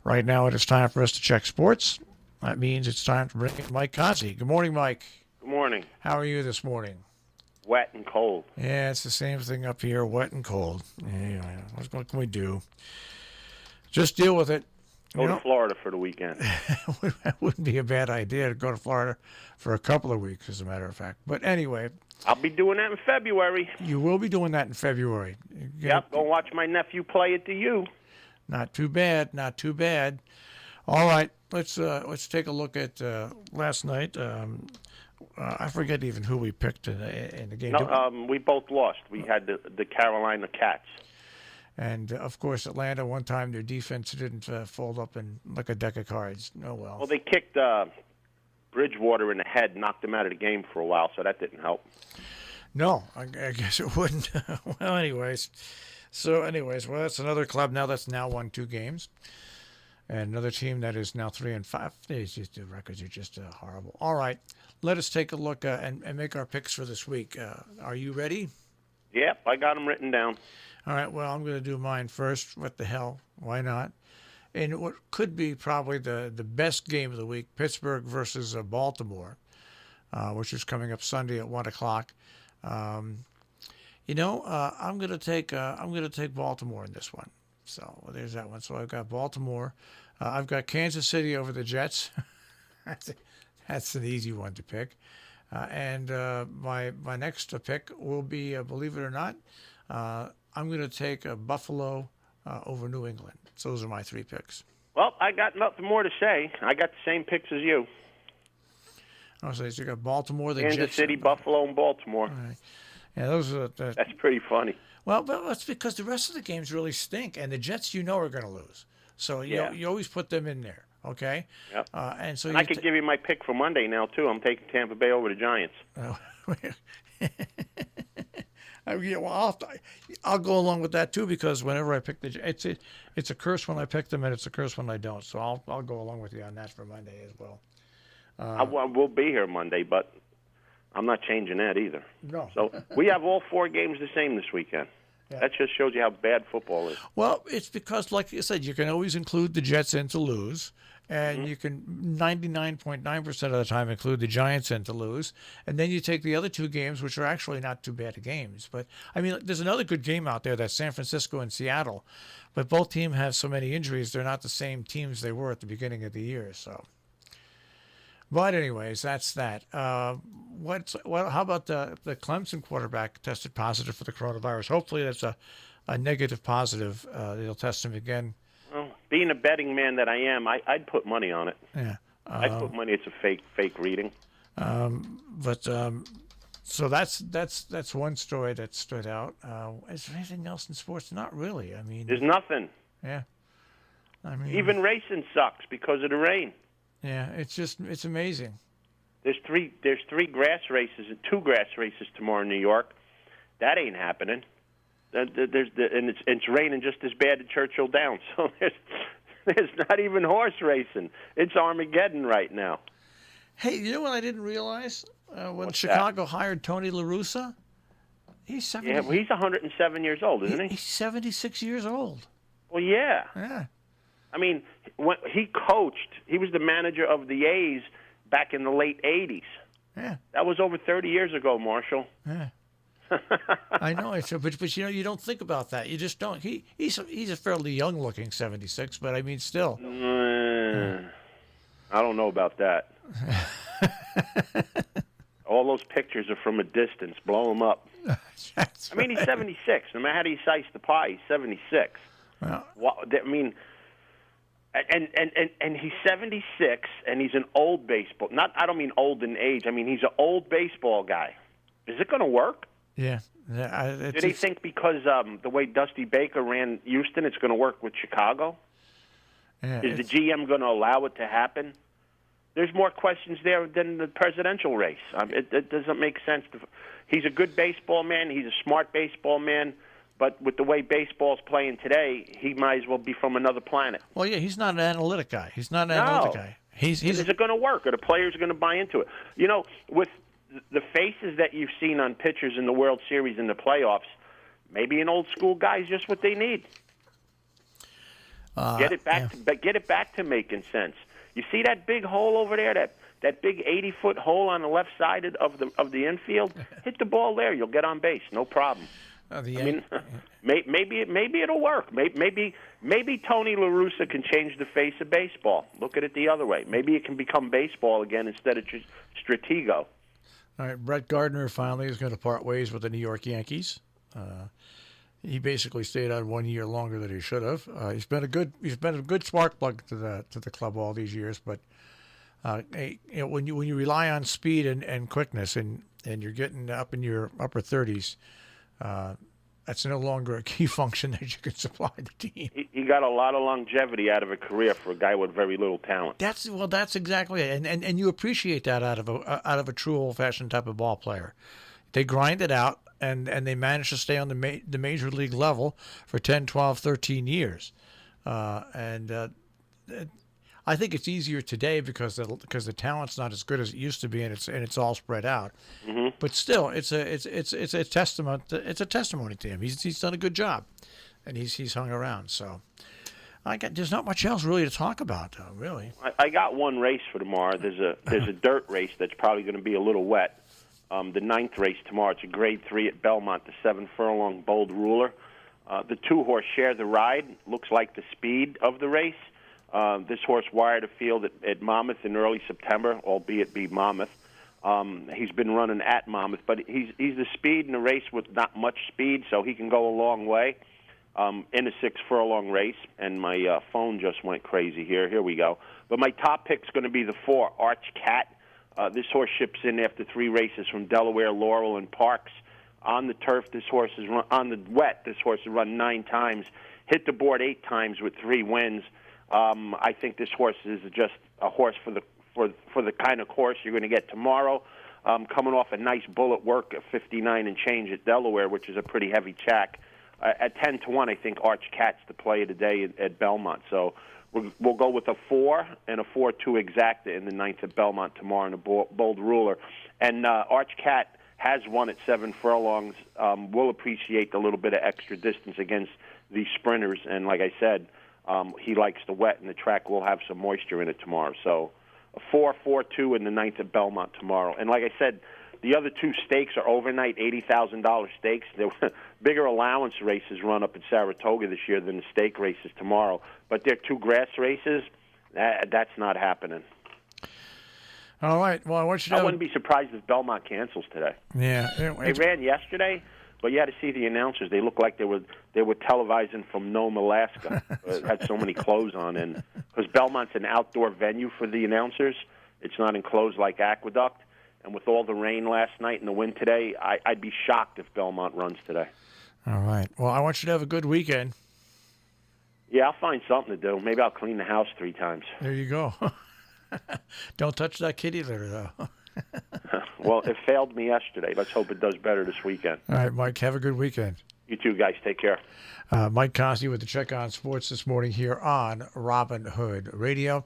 Right now it is time for us to check sports. That means it's time to bring in Mike Cozzi. Good morning, Mike. Good morning. How are you this morning? Wet and cold. Yeah, it's the same thing up here, wet and cold. Anyway, what can we do? Just deal with it. Go to Florida for the weekend. That wouldn't be a bad idea to go to Florida for a couple of weeks, as a matter of fact. But anyway. I'll be doing that in February. You will be doing that in February. Yep, go watch my nephew play at the U. Not too bad, not too bad. All right, let's take a look at last night. I forget even who we picked in the game. No, we both lost. We had the Carolina Cats. And, of course, Atlanta, one time their defense didn't fold up in like a deck of cards. Oh, well. Well, they kicked Bridgewater in the head, knocked him out of the game for a while, so that didn't help. No, I guess it wouldn't. Well, anyways, well, that's another club now that's now won 2 games. And another team that is now 3-5. The records are just horrible. All right, let us take a look and make our picks for this week. Are you ready? Yep, I got them written down. All right, well, I'm going to do mine first. What the hell? Why not? And what could be probably the best game of the week, Pittsburgh versus Baltimore, which is coming up Sunday at 1 o'clock. I'm going to take Baltimore in this one. So there's that one. So I've got Baltimore. I've got Kansas City over the Jets. That's an easy one to pick. And my next pick will be, believe it or not, I'm going to take Buffalo over New England. So those are my 3 picks. Well, I got nothing more to say. I got the same picks as you. Oh, so you got Baltimore, the Kansas Jets. City, Buffalo, and Baltimore. All right. Yeah, those are. That's pretty funny. Well, but that's because the rest of the games really stink, and the Jets are going to lose. So you always put them in there, okay? Yep. And so I could give you my pick for Monday now too. I'm taking Tampa Bay over the Giants. I'll go along with that too, because whenever I pick it's a curse when I pick them and it's a curse when I don't. So I'll go along with you on that for Monday as well. I will be here Monday, but I'm not changing that either. No. So we have all 4 games the same this weekend. Yeah. That just shows you how bad football is. Well, it's because, like you said, you can always include the Jets in to lose. And you can 99.9% of the time include the Giants in to lose. And then you take the other 2 games, which are actually not too bad games. But, I mean, there's another good game out there, that's San Francisco and Seattle. But both teams have so many injuries, they're not the same teams they were at the beginning of the year. So, but anyways, that's that. How about the Clemson quarterback tested positive for the coronavirus? Hopefully that's a negative positive. They'll test him again. Well, being a betting man that I am, I'd put money on it. Yeah, I'd put money. It's a fake reading. So that's one story that stood out. Is there anything else in sports? Not really. I mean, there's nothing. Yeah, I mean, even racing sucks because of the rain. Yeah, it's amazing. There's three grass races and 2 grass races tomorrow in New York. That ain't happening. It's raining just as bad at Churchill Downs. So there's not even horse racing. It's Armageddon right now. Hey, you know what I didn't realize? When What's Chicago hired Tony La Russa, he's 70. Yeah, well, he's 107 years old, isn't he? He's 76 years old. Well, yeah. Yeah. I mean, when he coached, he was the manager of the A's back in the late 80s. Yeah. That was over 30 years ago, Marshall. Yeah. I know, but you don't think about that. You just don't. He's a fairly young-looking 76, but I mean, still. I don't know about that. All those pictures are from a distance. Blow them up. I mean, he's 76. No matter how you slice the pie, he's 76. Well, I mean, and he's 76, and he's an old baseball. I don't mean old in age. I mean, he's an old baseball guy. Is it going to work? Yeah. Do they think because the way Dusty Baker ran Houston, it's going to work with Chicago? Yeah, Is the GM going to allow it to happen? There's more questions there than the presidential race. It doesn't make sense. He's a good baseball man. He's a smart baseball man. But with the way baseball's playing today, he might as well be from another planet. Well, yeah, he's not an analytic guy. Is it going to work? Are the players going to buy into it? You know, with the faces that you've seen on pitchers in the World Series and the playoffs, maybe an old school guy is just what they need. Get it back to making sense. You see that big hole over there, that big 80-foot hole on the left side of the infield? Hit the ball there. You'll get on base. No problem. Maybe it'll work. Maybe Tony La Russa can change the face of baseball. Look at it the other way. Maybe it can become baseball again instead of just Stratego. All right, Brett Gardner finally is going to part ways with the New York Yankees. He basically stayed on 1 year longer than he should have. He's been a good spark plug to the club all these years. But when you rely on speed and quickness and you're getting up in your upper 30s, that's no longer a key function that you can supply the team. He got a lot of longevity out of a career for a guy with very little talent. That's exactly it, and you appreciate that out of a true old-fashioned type of ball player. They grind it out, and they manage to stay on the major league level for 10, 12, 13 years. I think it's easier today because the talent's not as good as it used to be, and it's all spread out. Mm-hmm. But still, it's a testament. It's a testimony to him. He's done a good job, and he's hung around. So there's not much else really to talk about, though. Really, I got one race for tomorrow. There's a dirt race that's probably going to be a little wet. The 9th race tomorrow. It's a Grade 3 at Belmont, the 7-furlong Bold Ruler. The 2-horse Share the Ride looks like the speed of the race. This horse wired a field at Monmouth in early September, albeit be Monmouth. He's been running at Monmouth, but he's the speed in a race with not much speed, so he can go a long way in a 6-furlong race. And my phone just went crazy here. Here we go. But my top pick's going to be the 4, Arch Cat. This horse ships in after 3 races from Delaware, Laurel, and Parks. On the turf, this horse is on the wet. This horse has run 9 times, hit the board 8 times with 3 wins. I think this horse is just a horse for the kind of course you're going to get tomorrow. Coming off a nice bullet work of 59 and change at Delaware, which is a pretty heavy check. At 10-1, I think Arch Cat's the play of the day at Belmont. So we'll go with a 4 and a 4-2 exacta in the 9th at Belmont tomorrow in a Bold Ruler. And Arch Cat has won at 7 furlongs. We'll appreciate the little bit of extra distance against these sprinters. And like I said, he likes the wet, and the track will have some moisture in it tomorrow. So a 4-4-2 in the 9th at Belmont tomorrow. And like I said, the other 2 stakes are overnight $80,000 stakes. There were bigger allowance races run up at Saratoga this year than the stake races tomorrow. But they're 2 grass races. That's not happening. All right. Well, I wouldn't be surprised if Belmont cancels today. Yeah. They ran yesterday, but you had to see the announcers. They looked like they were televising from Nome, Alaska. It had so many clothes on, and because Belmont's an outdoor venue for the announcers, it's not enclosed like Aqueduct. And with all the rain last night and the wind today, I'd be shocked if Belmont runs today. All right. Well, I want you to have a good weekend. Yeah, I'll find something to do. Maybe I'll clean the house 3 times. There you go. Don't touch that kitty litter, though. Well, it failed me yesterday. Let's hope it does better this weekend. All right, Mike, have a good weekend. You too, guys. Take care. Mike Cozzi with the Check on Sports this morning here on Robin Hood Radio.